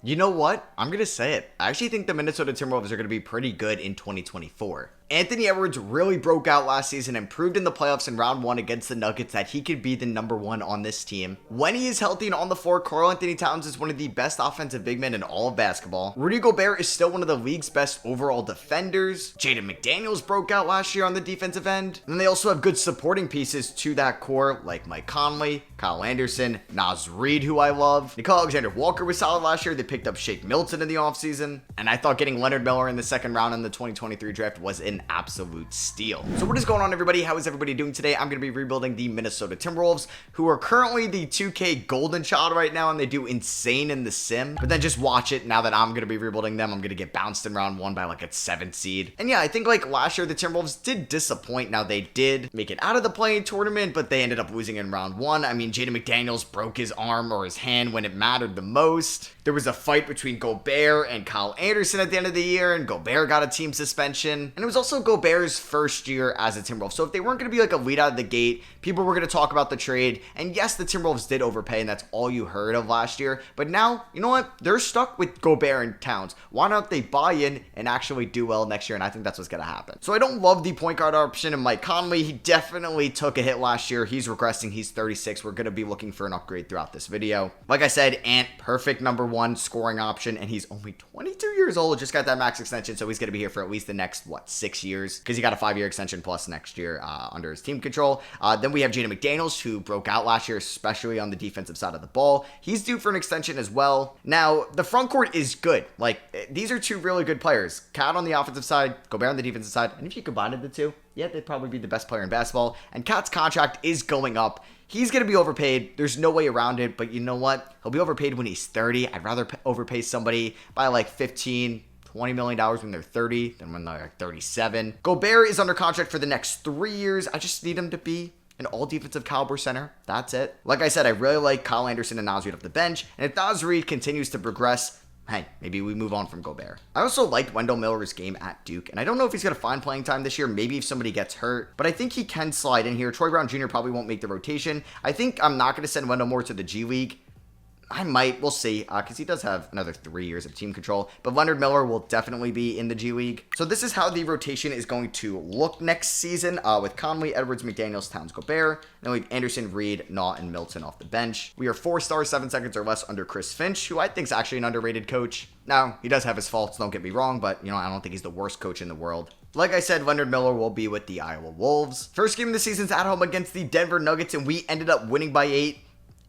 You know what? I'm going to say it. I actually think the Minnesota Timberwolves are going to be pretty good in 2024. Anthony Edwards really broke out last season and proved in the playoffs in round 1 against the Nuggets that he could be the number 1 on this team. When he is healthy and on the floor, Karl-Anthony Towns is one of the best offensive big men in all of basketball. Rudy Gobert is still one of the league's best overall defenders. Jaden McDaniels broke out last year on the defensive end. And they also have good supporting pieces to that core like Mike Conley, Kyle Anderson, Naz Reid, who I love. Nicole Alexander-Walker was solid last year. They picked up Shake Milton in the offseason. And I thought getting Leonard Miller in the second round in the 2023 draft was an absolute steal. So what is going on, everybody? How is everybody doing today? I'm going to be rebuilding the Minnesota Timberwolves, who are currently the 2K golden child right now, and they do insane in the sim. But then just watch it. Now that I'm going to be rebuilding them, I'm going to get bounced in round 1 by like a 7th seed. And yeah, I think like last year, the Timberwolves did disappoint. Now they did make it out of the play-in tournament, but they ended up losing in round 1. I mean, Jaden McDaniels broke his arm or his hand when it mattered the most. There was a fight between Gobert and Kyle Anderson at the end of the year, and Gobert got a team suspension. And it was also Gobert's first year as a Timberwolf. So if they weren't going to be like a lead out of the gate, people were going to talk about the trade. And yes, the Timberwolves did overpay, and that's all you heard of last year. But now, you know what? They're stuck with Gobert and Towns. Why not they buy in and actually do well next year? And I think that's what's going to happen. So I don't love the point guard option of Mike Conley. He definitely took a hit last year. He's regressing. He's 36. We're going to be looking for an upgrade throughout this video. Like I said, Ant, perfect number 1 scoring option, and he's only 22 years old. Just got that max extension, so he's going to be here for at least the next, 6 years? Because he got a 5-year extension plus next year under his team control. Then we have Jaden McDaniels, who broke out last year, especially on the defensive side of the ball. He's due for an extension as well. Now, the front court is good. Like, these are two really good players. Cat on the offensive side, Gobert on the defensive side. And if you combined the two, yeah, they'd probably be the best player in basketball. And Cat's contract is going up. He's going to be overpaid. There's no way around it. But you know what? He'll be overpaid when he's 30. I'd rather overpay somebody by like $15, $20 million when they're 30 than when they're like 37. Gobert is under contract for the next 3 years. I just need him to be an all-defensive caliber center. That's it. Like I said, I really like Kyle Anderson and Naz Reid off the bench. And if Naz Reid continues to progress, hey, maybe we move on from Gobert. I also liked Wendell Miller's game at Duke, and I don't know if he's going to find playing time this year, maybe if somebody gets hurt, but I think he can slide in here. Troy Brown Jr. probably won't make the rotation. I think I'm not going to send Wendell Moore to the G League. I might. We'll see, because he does have another 3 years of team control. But Leonard Miller will definitely be in the G League. So this is how the rotation is going to look next season, with Conley, Edwards, McDaniels, Towns, Gobert. Then we have Anderson, Reid, Naw, and Milton off the bench. We are 4 stars, 7 seconds or less under Chris Finch, who I think is actually an underrated coach. Now, he does have his faults, don't get me wrong, but, I don't think he's the worst coach in the world. Like I said, Leonard Miller will be with the Iowa Wolves. First game of the season's at home against the Denver Nuggets, and we ended up winning by 8.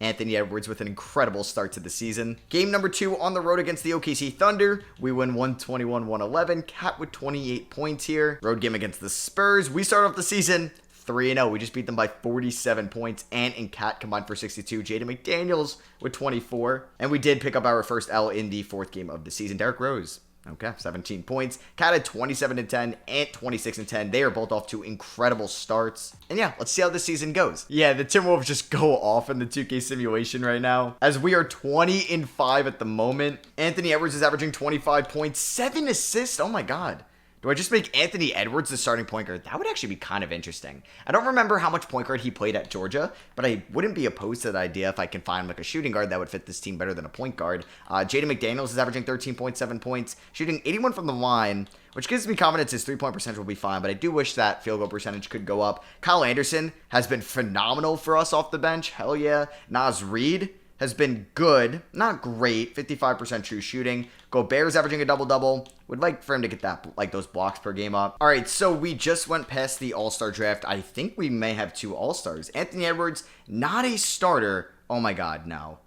Anthony Edwards with an incredible start to the season. Game number 2 on the road against the OKC Thunder. We win 121-111. Cat with 28 points here. Road game against the Spurs. We start off the season 3-0. We just beat them by 47 points. Ant and Cat combined for 62. Jaden McDaniels with 24. And we did pick up our first L in the 4th game of the season. Derrick Rose. Okay, 17 points. Cat had 27-10, Ant 26-10. They are both off to incredible starts. And yeah, let's see how this season goes. Yeah, the Timberwolves just go off in the 2K simulation right now, as we are 20-5 at the moment. Anthony Edwards is averaging 25 points, 7 assists. Oh my God. Do I just make Anthony Edwards the starting point guard? That would actually be kind of interesting. I don't remember how much point guard he played at Georgia, but I wouldn't be opposed to that idea if I can find like a shooting guard that would fit this team better than a point guard. Jaden McDaniels is averaging 13.7 points, shooting 81 from the line, which gives me confidence his 3-point percentage will be fine, but I do wish that field goal percentage could go up. Kyle Anderson has been phenomenal for us off the bench. Hell yeah. Naz Reid has been good, not great, 55% true shooting. Gobert's averaging a double-double. Would like for him to get that, like those blocks per game up. All right, so we just went past the All-Star draft. I think we may have 2 All-Stars. Anthony Edwards, not a starter. Oh my God, no.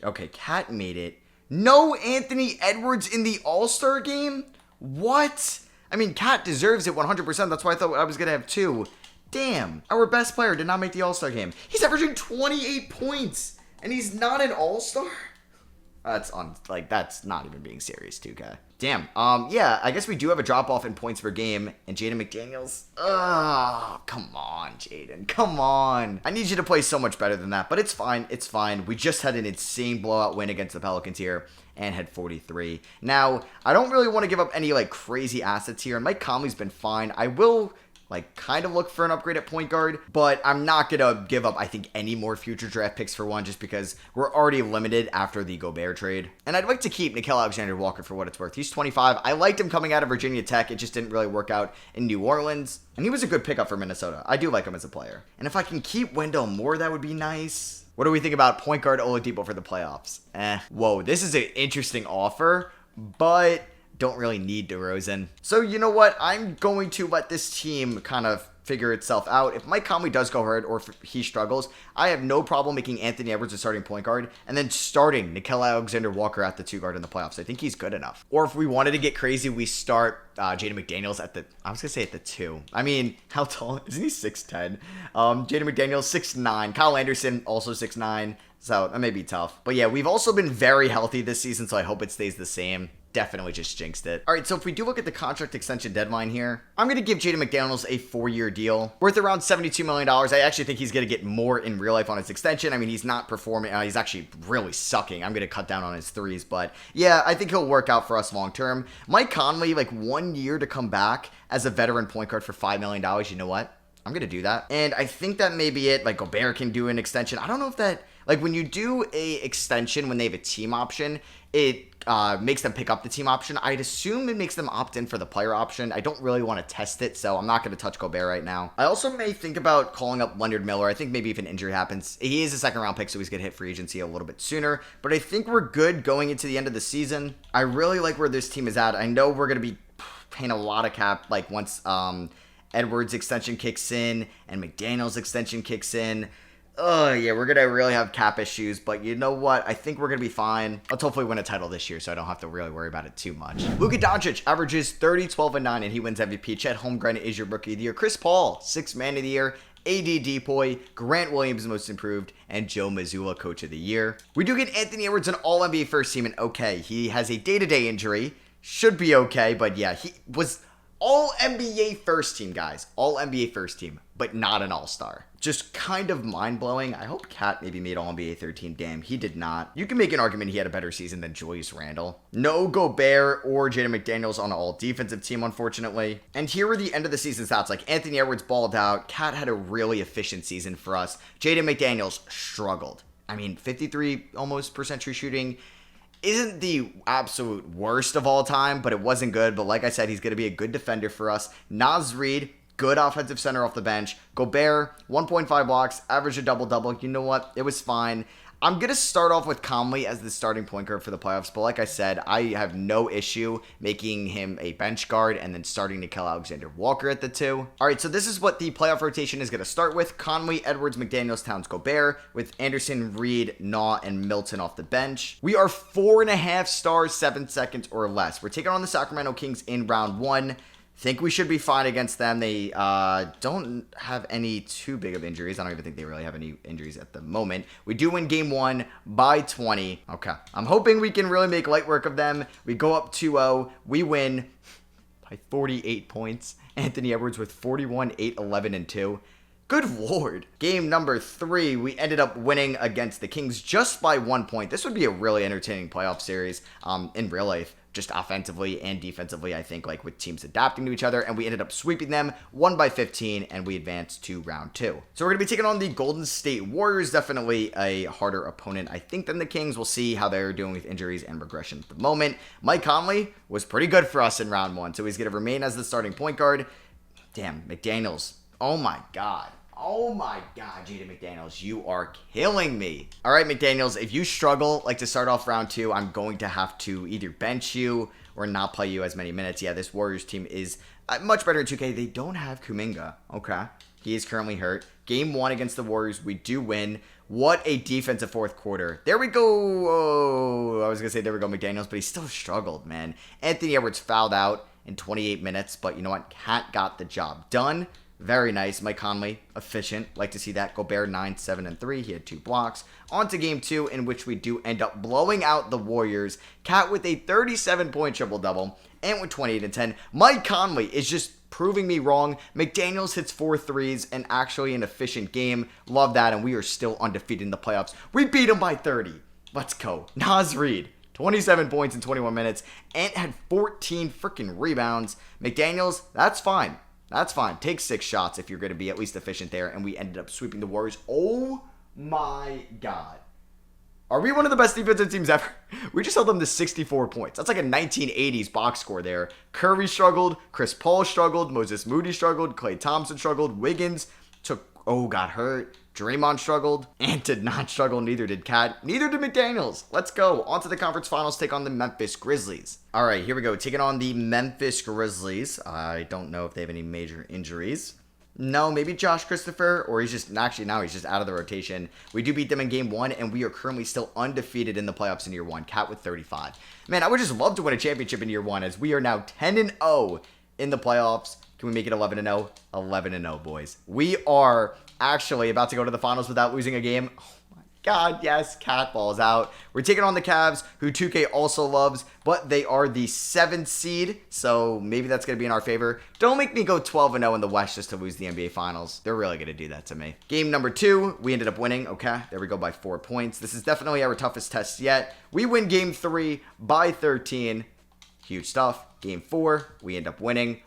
Okay, Cat made it. No Anthony Edwards in the All-Star game? What? I mean, Cat deserves it 100%. That's why I thought I was going to have 2. Damn, our best player did not make the All-Star game. He's averaging 28 points. And he's not an all-star? That's not even being serious, 2K. Damn. Yeah, I guess we do have a drop-off in points per game. And Jaden McDaniels. Oh, come on, Jaden. Come on. I need you to play so much better than that. But it's fine. It's fine. We just had an insane blowout win against the Pelicans here. And had 43. Now, I don't really want to give up any, crazy assets here. And Mike Conley's been fine. I will like kind of look for an upgrade at point guard, but I'm not going to give up, I think, any more future draft picks for one just because we're already limited after the Gobert trade. And I'd like to keep Nickeil Alexander-Walker for what it's worth. He's 25. I liked him coming out of Virginia Tech. It just didn't really work out in New Orleans. And he was a good pickup for Minnesota. I do like him as a player. And if I can keep Wendell Moore, that would be nice. What do we think about point guard Oladipo for the playoffs? Whoa, this is an interesting offer, but don't really need DeRozan. So you know what? I'm going to let this team kind of figure itself out. If Mike Conley does go hurt or if he struggles, I have no problem making Anthony Edwards a starting point guard and then starting Nickeil Alexander-Walker at the 2 guard in the playoffs. I think he's good enough. Or if we wanted to get crazy, we start Jaden McDaniels at the, I was going to say at the 2. I mean, how tall? Isn't he 6'10"? Jaden McDaniels, 6'9". Kyle Anderson, also 6'9". So that may be tough. But yeah, we've also been very healthy this season, so I hope it stays the same. Definitely just jinxed it. All right, so if we do look at the contract extension deadline here, I'm going to give Jaden McDaniels a 4-year deal worth around $72 million. I actually think he's going to get more in real life on his extension. I mean, he's not performing. He's actually really sucking. I'm going to cut down on his threes, but yeah, I think he'll work out for us long term. Mike Conley, like 1 year to come back as a veteran point guard for $5 million. You know what? I'm going to do that. And I think that may be it. Like Gobert can do an extension. I don't know if that, like when you do a extension when they have a team option, it makes them pick up the team option. I'd assume it makes them opt in for the player option. I don't really want to test it, so I'm not going to touch Gobert right now. I also may think about calling up Leonard Miller. I think maybe if an injury happens, he is a second round pick, so he's going to hit free agency a little bit sooner. But I think we're good going into the end of the season. I really like where this team is at. I know we're going to be paying a lot of cap, like once Edwards extension kicks in and McDaniels extension kicks in. Oh, yeah, we're going to really have cap issues, but you know what? I think we're going to be fine. Let's hopefully win a title this year so I don't have to really worry about it too much. Luka Doncic averages 30, 12, and 9, and he wins MVP. Chet Holmgren is your Rookie of the Year. Chris Paul, 6th Man of the Year. AD Depoy, Grant Williams Most Improved, and Joe Mazzulla Coach of the Year. We do get Anthony Edwards an All-NBA First Team, and okay, he has a day-to-day injury. Should be okay, but yeah, he was All-NBA First Team, guys. All-NBA First Team, but not an All-Star. Just kind of mind-blowing. I hope Cat maybe made All-NBA 13. Damn, he did not. You can make an argument he had a better season than Julius Randle. No Gobert or Jaden McDaniels on an all-defensive team, unfortunately. And here are the end of the season stats. Like, Anthony Edwards balled out. Cat had a really efficient season for us. Jaden McDaniels struggled. I mean, 53 almost percent true shooting isn't the absolute worst of all time, but it wasn't good. But like I said, he's going to be a good defender for us. Naz Reid, good offensive center off the bench. Gobert, 1.5 blocks, average a double-double. You know what? It was fine. I'm going to start off with Conley as the starting point guard for the playoffs, but like I said, I have no issue making him a bench guard and then starting Nickeil Alexander-Walker at the 2. All right, so this is what the playoff rotation is going to start with. Conley, Edwards, McDaniels, Towns, Gobert, with Anderson, Reed, Naw, and Milton off the bench. We are 4.5 stars, 7 seconds or less. We're taking on the Sacramento Kings in round 1. Think we should be fine against them. They don't have any too big of injuries. I don't even think they really have any injuries at the moment. We do win game 1 by 20. Okay. I'm hoping we can really make light work of them. We go up 2-0. We win by 48 points. Anthony Edwards with 41, 8, 11, and 2. Good lord. Game number 3, we ended up winning against the Kings just by 1 point. This would be a really entertaining playoff series in real life. Just offensively and defensively, I think, like with teams adapting to each other, and we ended up sweeping them 1 by 15, and we advanced to round 2. So we're going to be taking on the Golden State Warriors, definitely a harder opponent, I think, than the Kings. We'll see how they're doing with injuries and regression at the moment. Mike Conley was pretty good for us in round 1, so he's going to remain as the starting point guard. Damn, McDaniels. Oh my god. Oh my god, Jaden McDaniels, you are killing me. All right, McDaniels, if you struggle like to start off round 2, I'm going to have to either bench you or not play you as many minutes. Yeah, this Warriors team is much better in 2K. They don't have Kuminga. Okay, he is currently hurt. Game 1 against the Warriors, we do win. What a defensive fourth quarter. There we go. Oh, I was going to say there we go, McDaniels, but he still struggled, man. Anthony Edwards fouled out in 28 minutes, but you know what? Cat got the job done. Very nice. Mike Conley, efficient. Like to see that. Gobert, 9, 7, and 3. He had 2 blocks. On to game 2, in which we do end up blowing out the Warriors. Cat with a 37-point triple-double. And with 28 and 10. Mike Conley is just proving me wrong. McDaniels hits 4 threes and actually an efficient game. Love that. And we are still undefeated in the playoffs. We beat him by 30. Let's go. Naz Reid, 27 points in 21 minutes. And had 14 freaking rebounds. McDaniels, that's fine. That's fine. Take 6 shots if you're going to be at least efficient there. And we ended up sweeping the Warriors. Oh my God. Are we one of the best defensive teams ever? We just held them to 64 points. That's like a 1980s box score there. Curry struggled. Chris Paul struggled. Moses Moody struggled. Klay Thompson struggled. Wiggins got hurt. Draymond struggled and did not struggle. Neither did Cat. Neither did McDaniels. Let's go. On to the conference finals. Take on the Memphis Grizzlies. All right, here we go. Taking on the Memphis Grizzlies. I don't know if they have any major injuries. No, maybe Josh Christopher, or he's just out of the rotation. We do beat them in game 1, and we are currently still undefeated in the playoffs in year 1. Cat with 35. Man, I would just love to win a championship in year 1, as we are now 10-0 in the playoffs. Can we make it 11-0? 11-0, boys. We are actually about to go to the finals without losing a game. Oh my God, yes, Cat balls out. We're taking on the Cavs, who 2K also loves, but they are the 7th seed, so maybe that's going to be in our favor. Don't make me go 12-0 in the West just to lose the NBA Finals. They're really going to do that to me. Game number 2, we ended up winning. Okay, there we go, by 4 points. This is definitely our toughest test yet. We win game 3 by 13. Huge stuff. Game 4, we end up winning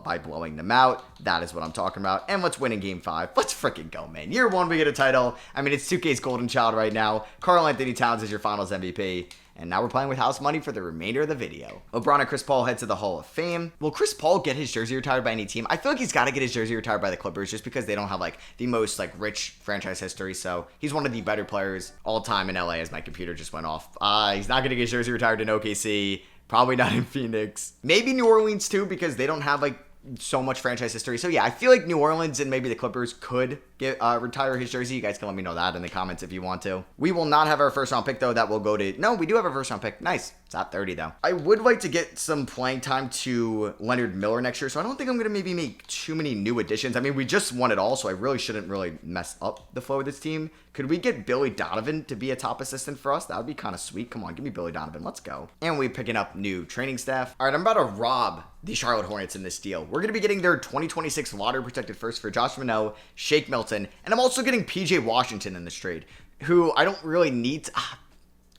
by blowing them out. That is what I'm talking about. And let's win in game 5. Let's freaking go, man. Year 1, we get a title. I mean, it's 2K's golden child right now. Karl-Anthony Towns is your finals MVP. And now we're playing with house money for the remainder of the video. LeBron and Chris Paul head to the Hall of Fame. Will Chris Paul get his jersey retired by any team? I feel like he's got to get his jersey retired by the Clippers just because they don't have like the most like rich franchise history. So he's one of the better players all time in LA, as my computer just went off. He's not going to get his jersey retired in OKC. Probably not in Phoenix. Maybe New Orleans too, because they don't have like so much franchise history. So yeah, I feel like New Orleans and maybe the Clippers could retire his jersey. You guys can let me know that in the comments if you want to. We will not have our first round pick though. That will go to, no, we do have our first round pick. Nice. It's at 30 though. I would like to get some playing time to Leonard Miller next year. So I don't think I'm going to maybe make too many new additions. I mean, we just won it all, so I really shouldn't really mess up the flow of this team. Could we get Billy Donovan to be a top assistant for us? That would be kind of sweet. Come on, give me Billy Donovan. Let's go. And we're picking up new training staff. All right, I'm about to rob the Charlotte Hornets in this deal. We're going to be getting their 2026 lottery protected first for Josh Minot, Shake Milton, and I'm also getting PJ Washington in this trade, who I don't really need to,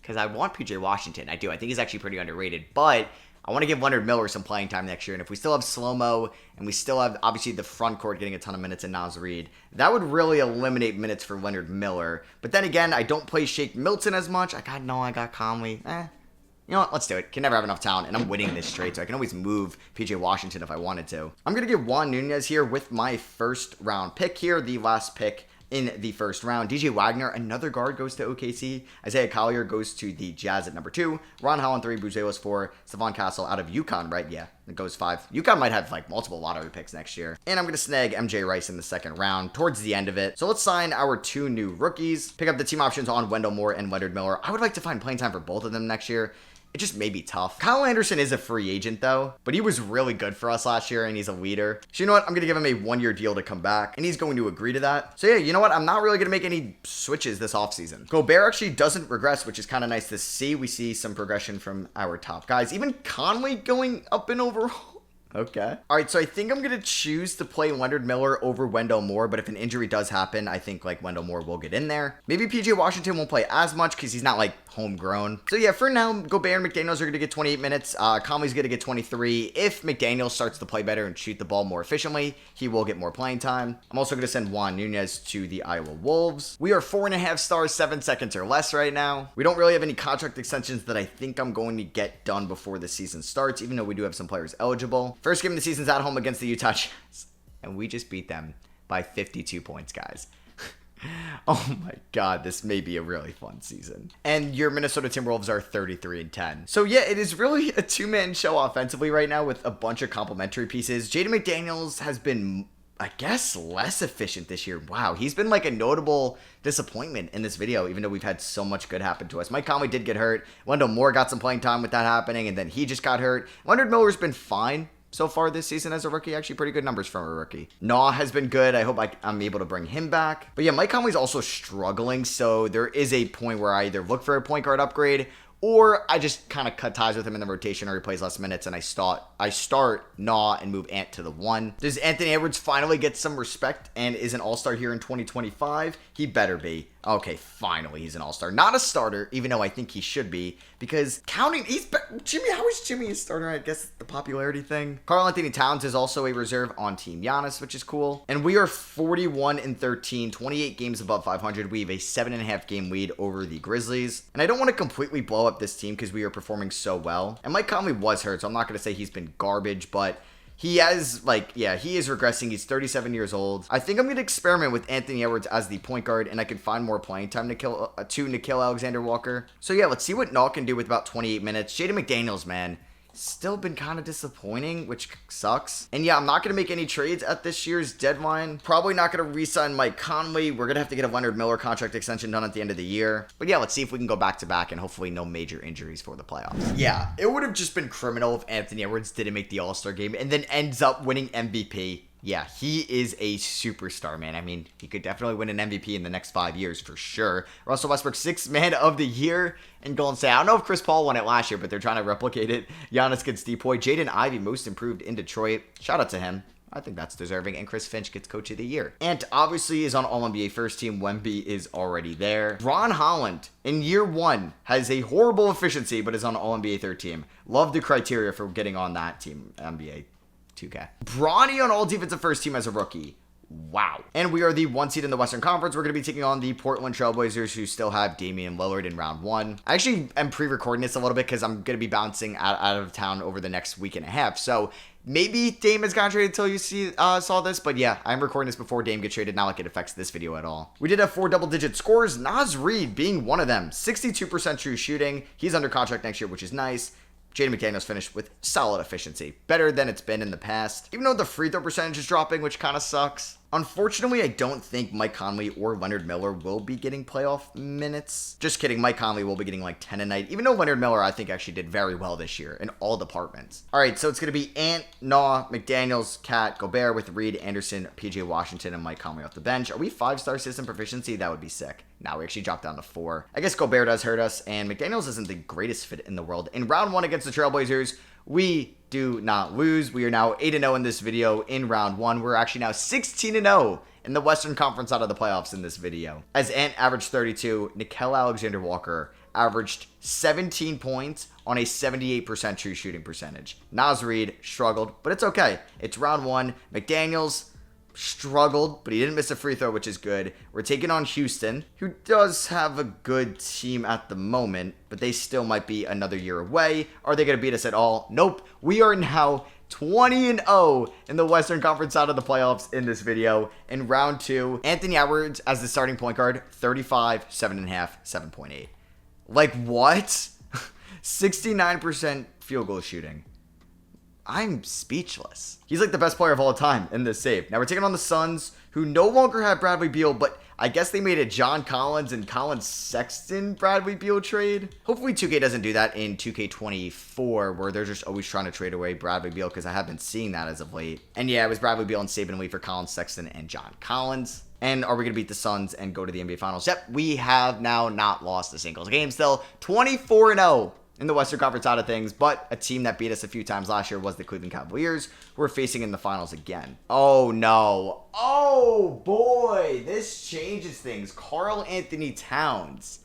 because I want PJ Washington. I do. I think he's actually pretty underrated, but I want to give Leonard Miller some playing time next year. And if we still have Slow-Mo and we still have, obviously, the front court getting a ton of minutes in Naz Reid, that would really eliminate minutes for Leonard Miller. But then again, I don't play Shake Milton as much. I got Conley. You know what? Let's do it. Can never have enough talent, and I'm winning this trade, so I can always move PJ Washington if I wanted to. I'm going to give Juan Nunez here with my first round pick here, the last pick in the first round. DJ Wagner, another guard, goes to OKC. Isaiah Collier goes to the Jazz at number 2. Ron Holland 3, Buzelos 4. Stephon Castle out of UConn, right? Yeah, it goes 5. UConn might have like multiple lottery picks next year. And I'm going to snag MJ Rice in the second round towards the end of it. So let's sign our 2 new rookies. Pick up the team options on Wendell Moore and Leonard Miller. I would like to find playing time for both of them next year. It just may be tough. Kyle Anderson is a free agent though, but he was really good for us last year and he's a leader. So you know what? I'm going to give him a 1-year deal to come back and he's going to agree to that. So yeah, you know what? I'm not really going to make any switches this offseason. Gobert actually doesn't regress, which is kind of nice to see. We see some progression from our top guys. Even Conley going up in overall. Okay. All right, so I think I'm going to choose to play Leonard Miller over Wendell Moore, but if an injury does happen, I think like Wendell Moore will get in there. Maybe PJ Washington won't play as much because he's not like homegrown. So yeah, for now, Gobert and McDaniels are going to get 28 minutes. Conley's going to get 23. If McDaniels starts to play better and shoot the ball more efficiently, he will get more playing time. I'm also going to send Juan Nunez to the Iowa Wolves. We are 4.5 stars, 7 seconds or less right now. We don't really have any contract extensions that I think I'm going to get done before the season starts, even though we do have some players eligible. First game of the season's at home against the Utah Jazz, and we just beat them by 52 points, guys. Oh my God, this may be a really fun season. And your Minnesota Timberwolves are 33-10. So yeah, it is really a 2-man show offensively right now with a bunch of complementary pieces. Jaden McDaniels has been, I guess, less efficient this year. Wow, he's been like a notable disappointment in this video, even though we've had so much good happen to us. Mike Conley did get hurt. Wendell Moore got some playing time with that happening, and then he just got hurt. Leonard Miller's been fine so far this season as a rookie. Actually pretty good numbers from a rookie. Nah has been good. I hope I'm able to bring him back. But yeah, Mike Conley's also struggling, so there is a point where I either look for a point guard upgrade or I just kind of cut ties with him in the rotation, or he plays less minutes and I start Nah and move Ant to the 1. Does Anthony Edwards finally get some respect and is an all-star here in 2025? He better be. Okay, finally he's an all-star. Not a starter, even though I think he should be, because counting, Jimmy, how is Jimmy a starter? I guess the popularity thing. Karl-Anthony Towns is also a reserve on Team Giannis, which is cool. And we are 41-13, 28 games above 500. We have a 7.5 game lead over the Grizzlies. And I don't want to completely blow up this team because we are performing so well. And Mike Conley was hurt, so I'm not going to say he's been garbage, but he has, he is regressing. He's 37 years old. I think I'm going to experiment with Anthony Edwards as the point guard, and I can find more playing time to Nickeil Alexander-Walker. So yeah, let's see what Naw can do with about 28 minutes. Jaden McDaniels, man, still been kind of disappointing, which sucks. And yeah, I'm not going to make any trades at this year's deadline. Probably not going to re-sign Mike Conley. We're going to have to get a Leonard Miller contract extension done at the end of the year. But yeah, let's see if we can go back-to-back and hopefully no major injuries for the playoffs. Yeah, it would have just been criminal if Anthony Edwards didn't make the All-Star game and then ends up winning MVP. Yeah, he is a superstar, man. I mean, he could definitely win an MVP in the next 5 years for sure. Russell Westbrook, 6th man of the year in Golden State. I don't know if Chris Paul won it last year, but they're trying to replicate it. Giannis gets DPOY. Jaden Ivey, most improved in Detroit. Shout out to him. I think that's deserving. And Chris Finch gets Coach of the Year. And obviously is on All-NBA first team. Wemby is already there. Ron Holland, in year 1, has a horrible efficiency, but is on All-NBA third team. Love the criteria for getting on that team, NBA 2K. Bronny on all defensive first team as a rookie. Wow. And we are the 1 seed in the Western Conference. We're going to be taking on the Portland Trailblazers, who still have Damian Lillard in round 1. I actually am pre-recording this a little bit because I'm going to be bouncing out of town over the next week and a half. So maybe Dame has gotten traded until you saw this. But yeah, I'm recording this before Dame gets traded. Not like it affects this video at all. We did have 4 double-digit scores. Naz Reid being one of them. 62% true shooting. He's under contract next year, which is nice. Jaden McDaniels finished with solid efficiency. Better than it's been in the past. Even though the free throw percentage is dropping, which kind of sucks. Unfortunately, I don't think Mike Conley or Leonard Miller will be getting playoff minutes. Just kidding, Mike Conley will be getting like 10 a night. Even though Leonard Miller, I think, actually did very well this year in all departments. All right, so it's going to be Ant, Naw, McDaniels, Cat, Gobert with Reed, Anderson, PJ Washington, and Mike Conley off the bench. Are we 5-star system proficiency? That would be sick. Now we actually dropped down to 4. I guess Gobert does hurt us, and McDaniels isn't the greatest fit in the world. In round 1 against the Trailblazers, we do not lose. We are now 8-0 in this video in round 1. We're actually now 16-0 in the Western Conference out of the playoffs in this video. As Ant averaged 32, Nickeil Alexander-Walker averaged 17 points on a 78% true shooting percentage. Naz Reid struggled, but it's okay. It's round 1. McDaniels struggled, but he didn't miss a free throw, which is good. We're taking on Houston, who does have a good team at the moment, but they still might be another year away. Are they going to beat us at all? Nope. We are now 20-0 in the Western Conference out of the playoffs in this video. In round 2, Anthony Edwards as the starting point guard, 35, 7.5, 7.8. Like, what? 69% field goal shooting. I'm speechless. He's like the best player of all time in this save. Now we're taking on the Suns, who no longer have Bradley Beal, but I guess they made a John Collins and Colin Sexton Bradley Beal trade. Hopefully 2K doesn't do that in 2K24, where they're just always trying to trade away Bradley Beal, because I have been seeing that as of late. And yeah, it was Bradley Beal and Saban Lee for Colin Sexton and John Collins. And are we going to beat the Suns and go to the NBA Finals? Yep, we have now not lost a single game still. 24-0. In the Western Conference side of things, but a team that beat us a few times last year was the Cleveland Cavaliers, who we're facing in the finals again. Oh no. Oh boy, this changes things. Karl-Anthony Towns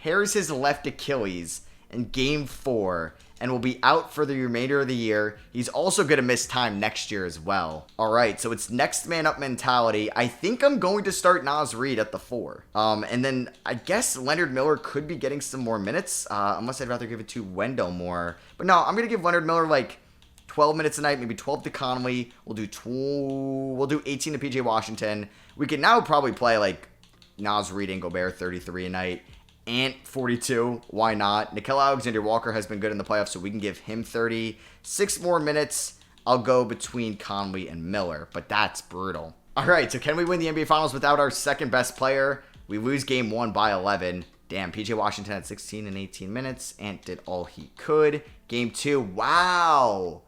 tears his left Achilles in Game 4 and will be out for the remainder of the year. He's also going to miss time next year as well. All right, so it's next man up mentality. I think I'm going to start Naz Reid at the 4. And then I guess Leonard Miller could be getting some more minutes, unless I'd rather give it to Wendell more. But no, I'm going to give Leonard Miller like 12 minutes a night, maybe 12 to Conley. We'll do 18 to PJ Washington. We can now probably play like Naz Reid and Gobert 33 a night. Ant 42, why not? Nickeil Alexander-Walker has been good in the playoffs, so we can give him 30. 6 more minutes, I'll go between Conley and Miller, but that's brutal. All right, so can we win the NBA Finals without our second best player? We lose game 1 by 11. Damn, PJ Washington had 16 and 18 minutes. Ant did all he could. Game 2, wow.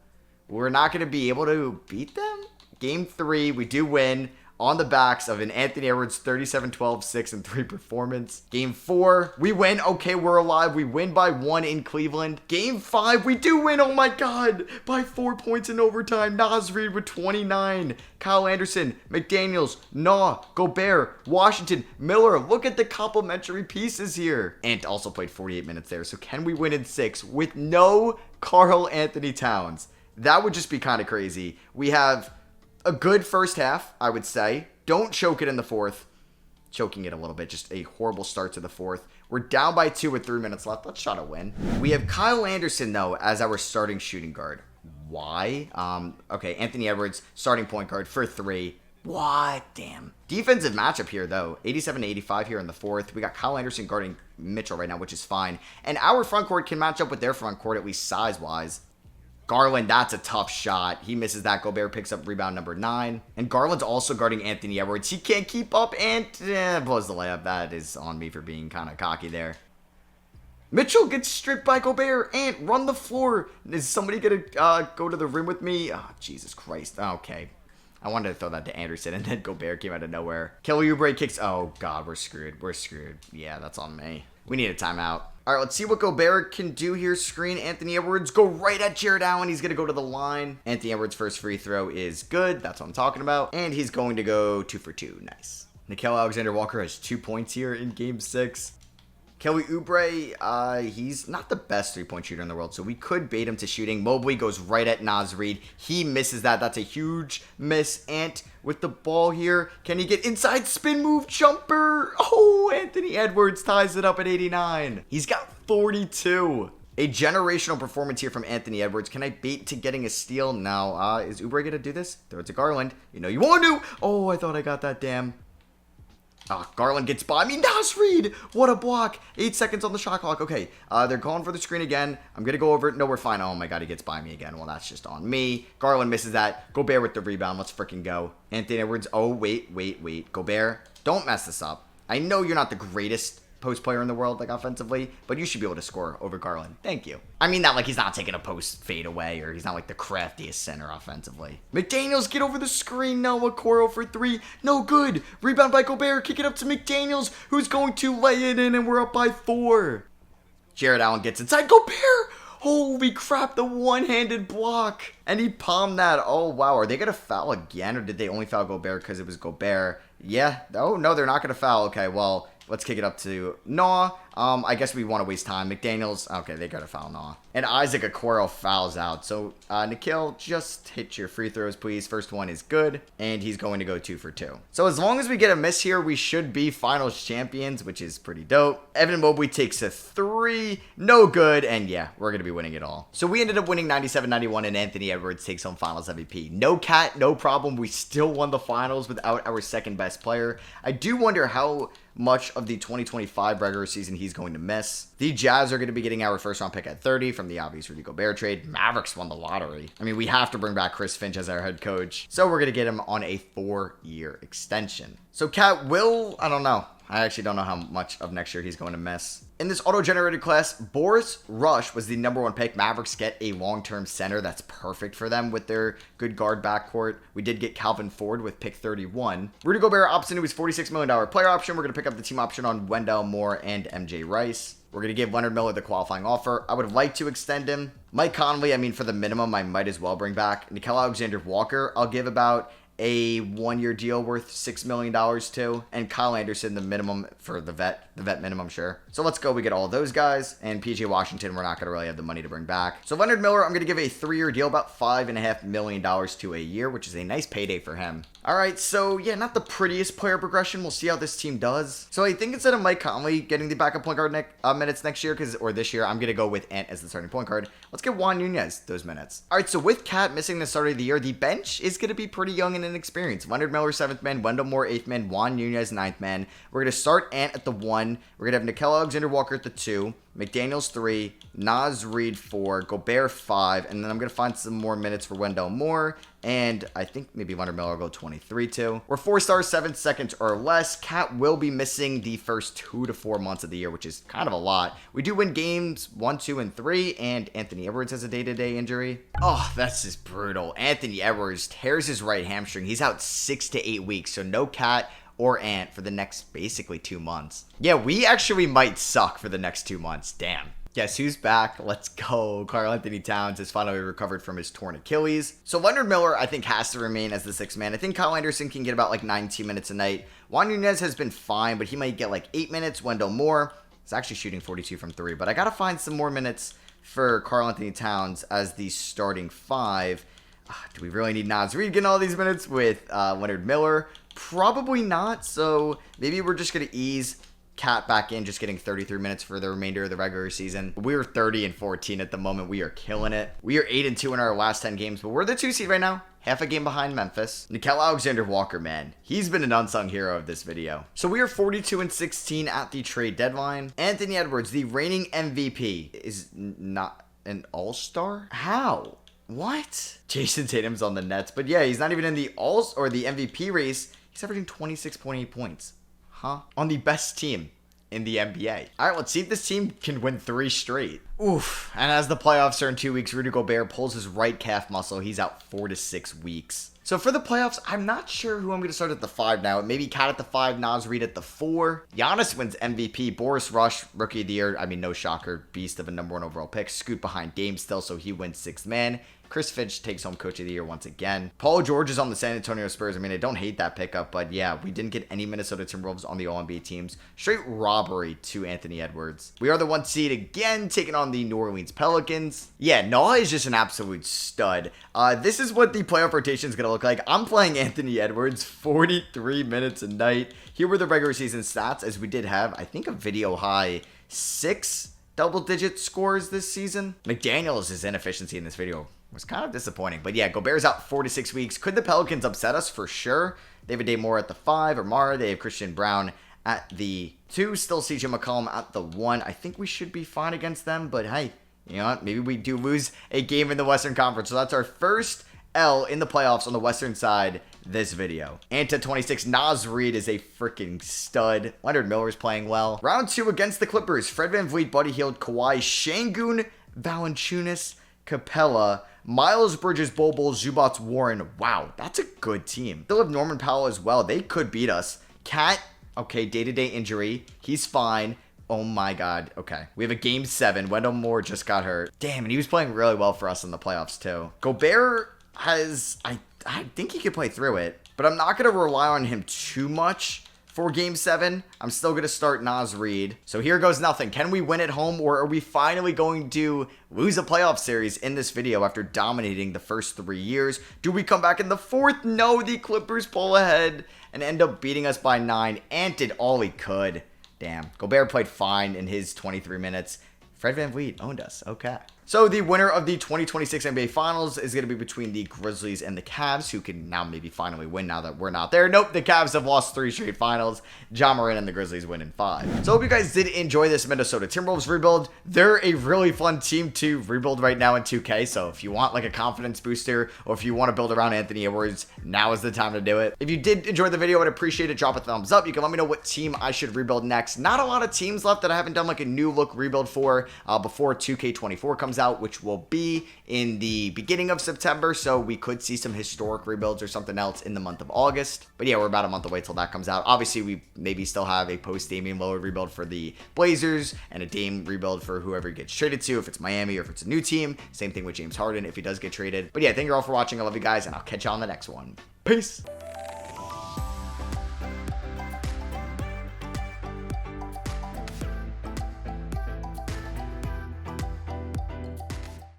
We're not going to be able to beat them? Game 3, we do win. on the backs of an Anthony Edwards 37-12, 6 and 3 performance. Game 4, we win. Okay, we're alive. We win by 1 in Cleveland. Game 5, we do win. Oh my God, by 4 points in overtime. Naz Reid with 29. Kyle Anderson, McDaniels, Nah, Gobert, Washington, Miller. Look at the complimentary pieces here. Ant also played 48 minutes there. So can we win in 6 with no Karl Anthony Towns? That would just be kind of crazy. We have a good first half, I would say. Don't choke it in the fourth. Choking it a little bit. Just a horrible start to the fourth. We're down by 2 with 3 minutes left. Let's try to win. We have Kyle Anderson, though, as our starting shooting guard. Why? Okay, Anthony Edwards, starting point guard for 3. What? Damn. Defensive matchup here, though. 87-85 here in the fourth. We got Kyle Anderson guarding Mitchell right now, which is fine. And our front court can match up with their front court, at least size-wise. Garland, that's a tough shot. He misses that. Gobert picks up rebound number 9. And Garland's also guarding Anthony Edwards. He can't keep up and blows the layup. That is on me for being kind of cocky there. Mitchell gets stripped by Gobert and run the floor. Is somebody going to go to the rim with me? Oh, Jesus Christ. Okay. I wanted to throw that to Anderson, and then Gobert came out of nowhere. Kelly Oubre kicks. Oh, God, we're screwed. We're screwed. Yeah, that's on me. We need a timeout. All right, let's see what Gobert can do here. Screen Anthony Edwards. Go right at Jared Allen. He's going to go to the line. Anthony Edwards' first free throw is good. That's what I'm talking about. And he's going to go 2 for 2. Nice. Nickeil Alexander-Walker has 2 points here in Game 6. Kelly Oubre, he's not the best three-point shooter in the world, so we could bait him to shooting. Mobley goes right at Naz Reid. He misses that. That's a huge miss. Ant with the ball here. Can he get inside? Spin move jumper. Oh, Anthony Edwards ties it up at 89. He's got 42. A generational performance here from Anthony Edwards. Can I bait to getting a steal? No. Is Oubre going to do this? Throw it to Garland. You know you want to. Oh, I thought I got that. Damn. Garland gets by me. Naz Reid! What a block. 8 seconds on the shot clock. Okay, they're going for the screen again. I'm going to go over it. No, we're fine. Oh my God, he gets by me again. Well, that's just on me. Garland misses that. Gobert with the rebound. Let's freaking go. Anthony Edwards. Oh, wait. Gobert, don't mess this up. I know you're not the greatest post player in the world, like offensively, but you should be able to score over Garland. Thank you. I mean that like he's not taking a post fade away, or he's not like the craftiest center offensively. McDaniels, get over the screen. No, Okoro for 3. No good. Rebound by Gobert. Kick it up to McDaniels, who's going to lay it in, and we're up by 4. Jared Allen gets inside. Gobert! Holy crap, the one-handed block. And he palmed that. Oh, wow. Are they going to foul again, or did they only foul Gobert because it was Gobert? Yeah. Oh, no, they're not going to foul. Okay, well, let's kick it up to Nah. I guess we want to waste time. McDaniels. Okay, they got to foul Nah. And Isaac Okoro fouls out. So, Nickeil, just hit your free throws, please. First one is good. And he's going to go 2 for 2. So, as long as we get a miss here, we should be finals champions, which is pretty dope. Evan Mobley takes a 3. No good. And yeah, we're going to be winning it all. So, we ended up winning 97-91, and Anthony Edwards takes home finals MVP. No cat, no problem. We still won the finals without our second best player. I do wonder how much of the 2025 regular season he's going to miss. The Jazz are going to be getting our first round pick at 30 from the obvious Rudy Gobert trade. Mavericks won the lottery. I mean, we have to bring back Chris Finch as our head coach. So we're going to get him on a 4-year extension. So Cat will, I don't know. I actually don't know how much of next year he's going to miss. In this auto-generated class, Boris Rush was the number 1 pick. Mavericks get a long-term center. That's perfect for them with their good guard backcourt. We did get Calvin Ford with pick 31. Rudy Gobert option, who was $46 million player option. We're going to pick up the team option on Wendell Moore and MJ Rice. We're going to give Leonard Miller the qualifying offer. I would have liked to extend him. Mike Conley, I mean, for the minimum, I might as well bring back. Nickeil Alexander-Walker, I'll give about a 1-year deal worth $6 million to, and Kyle Anderson, the minimum for the vet minimum, sure. So let's go. We get all of those guys, and PJ Washington, we're not going to really have the money to bring back. So Leonard Miller, I'm going to give a 3-year deal, about $5.5 million to a year, which is a nice payday for him. All right, so yeah, not the prettiest player progression. We'll see how this team does. So I think instead of Mike Conley getting the backup point guard minutes next year, or this year, I'm going to go with Ant as the starting point guard. Let's get Juan Nunez those minutes. All right, so with Cat missing the start of the year, the bench is going to be pretty young and inexperienced. Leonard Miller, 7th man, Wendell Moore, 8th man, Juan Nunez, 9th man. We're going to start Ant at the 1. We're going to have Nickeil Alexander-Walker at the 2. McDaniels 3, Naz Reid 4, Gobert 5, and then I'm going to find some more minutes for Wendell Moore, and I think maybe Leonard Miller will go 23 too. We're 4 stars, 7 seconds or less. Cat will be missing the first 2 to 4 months of the year, which is kind of a lot. We do win games 1, 2, and 3, and Anthony Edwards has a day-to-day injury. Oh, that's just brutal. Anthony Edwards tears his right hamstring. He's out 6 to 8 weeks, so no Cat or Ant for the next basically 2 months. Yeah, we actually might suck for the next 2 months. Damn. Guess who's back? Let's go. Karl-Anthony Towns has finally recovered from his torn Achilles. So Leonard Miller, I think, has to remain as the 6th man. I think Kyle Anderson can get about like 19 minutes a night. Juan Nunez has been fine, but he might get like 8 minutes. Wendell Moore is actually shooting 42 from 3, but I got to find some more minutes for Karl-Anthony Towns as the starting 5. Do we really need Naz Reid getting all these minutes with Leonard Miller? Probably not, so maybe we're just going to ease Cat back in, just getting 33 minutes for the remainder of the regular season. We're 30-14 at the moment. We are killing it. We are 8-2 in our last 10 games, but we're the 2 seed right now. Half a game behind Memphis. Nickeil Alexander-Walker, man. He's been an unsung hero of this video. So we are 42-16 at the trade deadline. Anthony Edwards, the reigning MVP, is not an all-star? How? What? Jason Tatum's on the Nets, but yeah, he's not even in the the MVP race. He's averaging 26.8 points. Huh? On the best team in the NBA. All right, let's see if this team can win 3 straight. Oof. And as the playoffs are in 2 weeks, Rudy Gobert pulls his right calf muscle. He's out 4 to 6 weeks. So for the playoffs, I'm not sure who I'm going to start at the 5 now. Maybe Cat at the 5, Naz Reid at the 4. Giannis wins MVP. Boris Rush, Rookie of the Year. I mean, no shocker. Beast of a #1 overall pick. Scoot behind Dame still, so he wins 6th man. Chris Finch takes home Coach of the Year once again. Paul George is on the San Antonio Spurs. I mean, I don't hate that pickup, but yeah, we didn't get any Minnesota Timberwolves on the All-NBA teams. Straight robbery to Anthony Edwards. We are the 1 seed again, taking on the New Orleans Pelicans. Yeah, Noah is just an absolute stud. This is what the playoff rotation is going to look like. I'm playing Anthony Edwards 43 minutes a night. Here were the regular season stats, as we did have, I think, a video high 6 double-digit scores this season. McDaniels' inefficiency in this video was kind of disappointing. But yeah, Gobert's out 4 to 6 weeks. Could the Pelicans upset us? For sure. They have a day more at the 5, or Mara. They have Christian Brown at the 2. Still CJ McCollum at the 1. I think we should be fine against them. But hey, you know what? Maybe we do lose a game in the Western Conference. So that's our first L in the playoffs on the Western side this video. And to 26, Naz Reid is a freaking stud. Leonard Miller is playing well. Round 2 against the Clippers. Fred VanVleet, Buddy Hield, Kawhi, Şengün, Valanciunas, Capella, Miles Bridges, Bobo, Zubats, Warren. Wow, that's a good team. Still have Norman Powell as well. They could beat us. Cat, okay, day-to-day injury. He's fine. Oh my God. Okay. We have a game 7. Wendell Moore just got hurt. Damn, and he was playing really well for us in the playoffs too. Gobert has, I think he could play through it, but I'm not going to rely on him too much for game 7. I'm still going to start Naz Reid. So here goes nothing. Can we win at home, or are we finally going to lose a playoff series in this video after dominating the first 3 years? Do we come back in the 4th? No, the Clippers pull ahead and end up beating us by 9. Ant did all he could. Damn. Gobert played fine in his 23 minutes. Fred VanVleet owned us. Okay. So the winner of the 2026 NBA Finals is going to be between the Grizzlies and the Cavs, who can now maybe finally win now that we're not there. Nope, the Cavs have lost 3 straight finals. Ja Morant and the Grizzlies win in 5. So I hope you guys did enjoy this Minnesota Timberwolves rebuild. They're a really fun team to rebuild right now in 2K, so if you want like a confidence booster, or if you want to build around Anthony Edwards, now is the time to do it. If you did enjoy the video, I'd appreciate it. Drop a thumbs up. You can let me know what team I should rebuild next. Not a lot of teams left that I haven't done like a new look rebuild for before 2K24 comes out, which will be in the beginning of September, so we could see some historic rebuilds or something else in the month of August. But yeah, we're about a month away till that comes out. Obviously, we maybe still have a post-Damian Lillard rebuild for the Blazers and a Dame rebuild for whoever he gets traded to, if it's Miami or if it's a new team. Same thing with James Harden if he does get traded. But yeah, thank you all for watching. I love you guys, and I'll catch you on the next one. Peace!